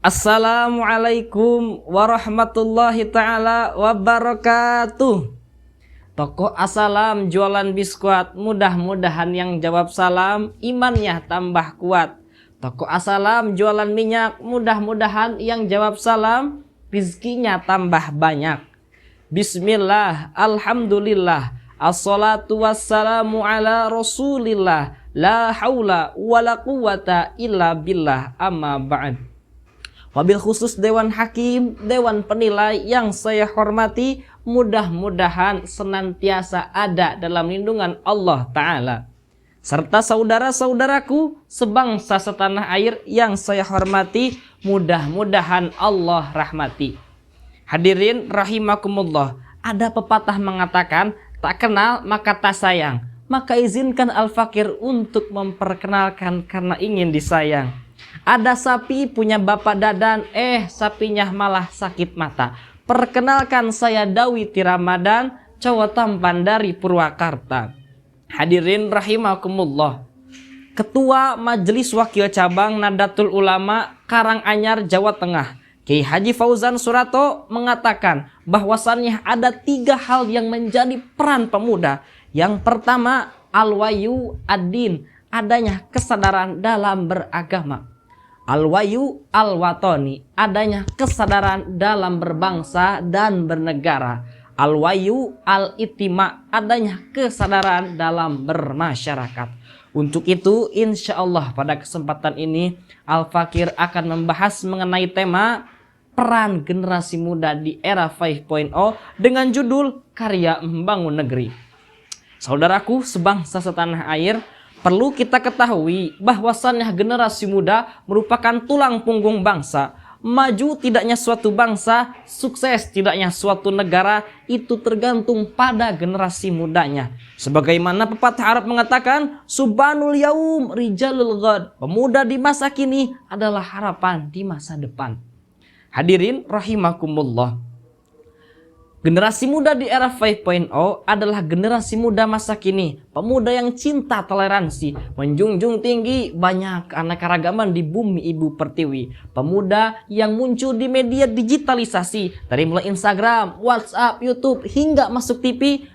Assalamualaikum warahmatullahi ta'ala wabarakatuh. Toko Assalam jualan biskuit, mudah-mudahan yang jawab salam imannya tambah kuat. Toko Assalam jualan minyak, mudah-mudahan yang jawab salam rizkinya tambah banyak. Bismillah, alhamdulillah, assalatu wassalamu ala rasulillah, la haula wala quwata illa billah, amma ba'd. Wabil khusus Dewan Hakim, Dewan Penilai yang saya hormati, mudah-mudahan senantiasa ada dalam lindungan Allah Ta'ala. Serta saudara-saudaraku sebangsa setanah air yang saya hormati, mudah-mudahan Allah rahmati. Hadirin rahimakumullah, ada pepatah mengatakan, tak kenal maka tak sayang. Maka izinkan Al-Fakir untuk memperkenalkan karena ingin disayang. Ada sapi punya bapak dadan, sapinya malah sakit mata. Perkenalkan saya Dawiti Ramadan, cowok tampan dari Purwakarta. Hadirin rahimakumullah, Ketua Majelis Wakil Cabang Nahdlatul Ulama Karanganyar, Jawa Tengah, Kiai Haji Fauzan Surato mengatakan bahwasannya ada 3 hal yang menjadi peran pemuda. Yang pertama, al-wayu ad-din, adanya kesadaran dalam beragama. Al-wayu al-watoni, adanya kesadaran dalam berbangsa dan bernegara. Al-wayu al-itima, adanya kesadaran dalam bermasyarakat. Untuk itu insya Allah pada kesempatan ini Al-Fakir akan membahas mengenai tema peran generasi muda di era 5.0 dengan judul Karya Membangun Negeri. Saudaraku sebangsa setanah air, perlu kita ketahui bahwasannya generasi muda merupakan tulang punggung bangsa. Maju tidaknya suatu bangsa, sukses tidaknya suatu negara, itu tergantung pada generasi mudanya. Sebagaimana pepatah Arab mengatakan, Subhanul yaum rijalul ghad, pemuda di masa kini adalah harapan di masa depan. Hadirin rahimakumullah, generasi muda di era 5.0 adalah generasi muda masa kini. Pemuda yang cinta toleransi, menjunjung tinggi banyak keanekaragaman di bumi ibu pertiwi. Pemuda yang muncul di media digitalisasi, dari mulai Instagram, WhatsApp, YouTube, hingga masuk TV.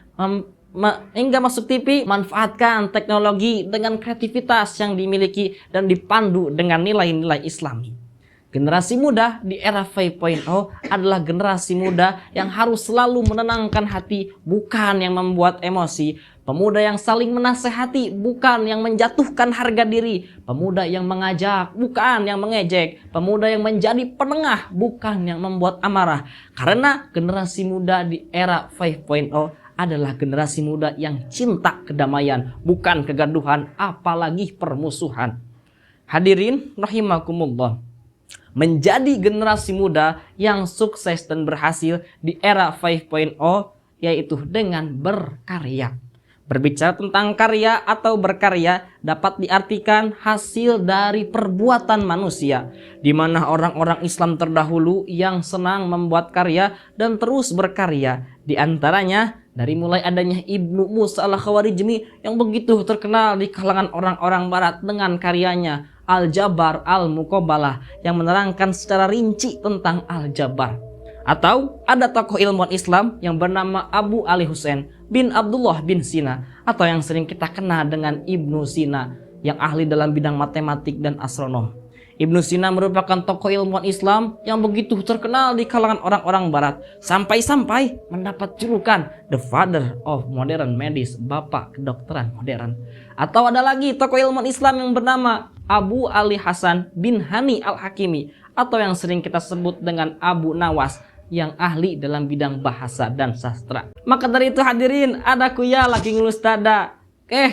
Manfaatkan teknologi dengan kreativitas yang dimiliki dan dipandu dengan nilai-nilai Islami. Generasi muda di era 5.0 adalah generasi muda yang harus selalu menenangkan hati, bukan yang membuat emosi. Pemuda yang saling menasehati, bukan yang menjatuhkan harga diri. Pemuda yang mengajak, bukan yang mengejek. Pemuda yang menjadi penengah, bukan yang membuat amarah. Karena generasi muda di era 5.0 adalah generasi muda yang cinta kedamaian, bukan kegaduhan, apalagi permusuhan. Hadirin rahimakumullah, menjadi generasi muda yang sukses dan berhasil di era 5.0 yaitu dengan berkarya. Berbicara tentang karya atau berkarya dapat diartikan hasil dari perbuatan manusia, di mana orang-orang Islam terdahulu yang senang membuat karya dan terus berkarya. Di antaranya dari mulai adanya Ibnu Musa al-Khawarizmi yang begitu terkenal di kalangan orang-orang barat dengan karyanya Al-Jabar Al-Muqabalah yang menerangkan secara rinci tentang Al-Jabar. Atau ada tokoh ilmuwan Islam yang bernama Abu Ali Hussein bin Abdullah bin Sina, atau yang sering kita kenal dengan Ibnu Sina, yang ahli dalam bidang matematik dan astronom. Ibnu Sina merupakan tokoh ilmuwan Islam yang begitu terkenal di kalangan orang-orang barat, sampai-sampai mendapat julukan The Father of Modern Medicine, bapak kedokteran modern. Atau ada lagi tokoh ilmuwan Islam yang bernama Abu Ali Hasan bin Hani Al-Hakimi, atau yang sering kita sebut dengan Abu Nawas, yang ahli dalam bidang bahasa dan sastra. Maka dari itu hadirin, ada kuya lagi ngelus dada.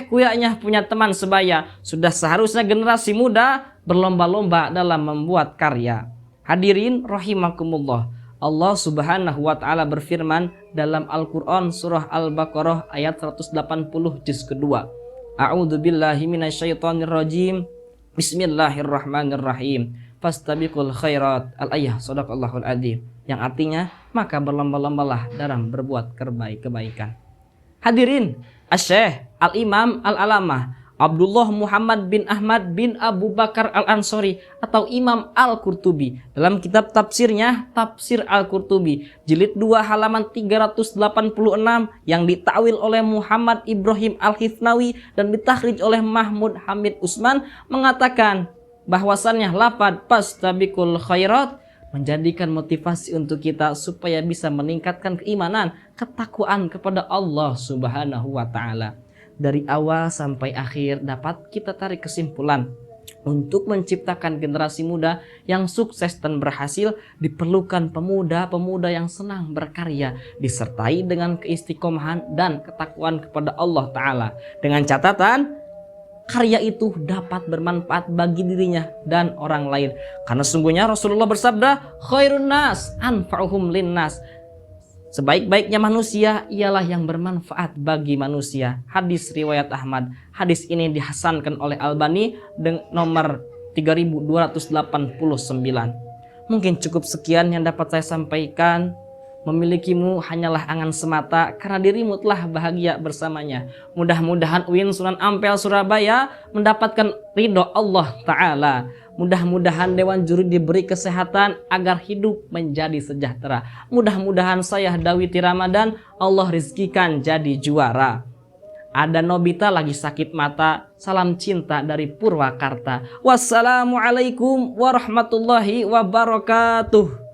Kuyanya punya teman sebaya. Sudah seharusnya generasi muda berlomba-lomba dalam membuat karya. Hadirin rahimakumullah, Allah subhanahu wa ta'ala berfirman dalam Al-Quran surah Al-Baqarah ayat 180 juz kedua. A'udzu billahi minasyaitonir rajim. Bismillahirrahmanirrahim. Fastabiqul khairat. Al-ayah sadaqallahul adzim. Yang artinya, maka berlomba-lombalah dalam berbuat kebaikan. Hadirin, Asy-Syaikh Al-Imam Al-Alamah Abdullah Muhammad bin Ahmad bin Abu Bakar Al-Ansori atau Imam Al-Qurtubi dalam kitab tafsirnya Tafsir Al-Qurtubi jilid 2 halaman 386 yang ditakwil oleh Muhammad Ibrahim Al-Hifnawi dan ditakhrij oleh Mahmud Hamid Usman mengatakan bahwasannya lafaz fastabiqul khairat menjadikan motivasi untuk kita supaya bisa meningkatkan keimanan, ketakwaan kepada Allah Subhanahu wa taala. Dari awal sampai akhir dapat kita tarik kesimpulan, untuk menciptakan generasi muda yang sukses dan berhasil diperlukan pemuda-pemuda yang senang berkarya disertai dengan keistiqomahan dan ketakwaan kepada Allah Ta'ala, dengan catatan karya itu dapat bermanfaat bagi dirinya dan orang lain, karena sungguhnya Rasulullah bersabda, khairun nas anfa'uhum linnas, sebaik-baiknya manusia ialah yang bermanfaat bagi manusia. Hadis riwayat Ahmad. Hadis ini dihasankan oleh Albani dengan nomor 3289. Mungkin cukup sekian yang dapat saya sampaikan. Memilikimu hanyalah angan semata, karena dirimu telah bahagia bersamanya. Mudah-mudahan UIN Sunan Ampel Surabaya mendapatkan ridho Allah Ta'ala. Mudah-mudahan Dewan Juri diberi kesehatan agar hidup menjadi sejahtera. Mudah-mudahan saya Dawiti Ramadan Allah rizkikan jadi juara. Ada Nobita lagi sakit mata. Salam cinta dari Purwakarta. Wassalamualaikum warahmatullahi wabarakatuh.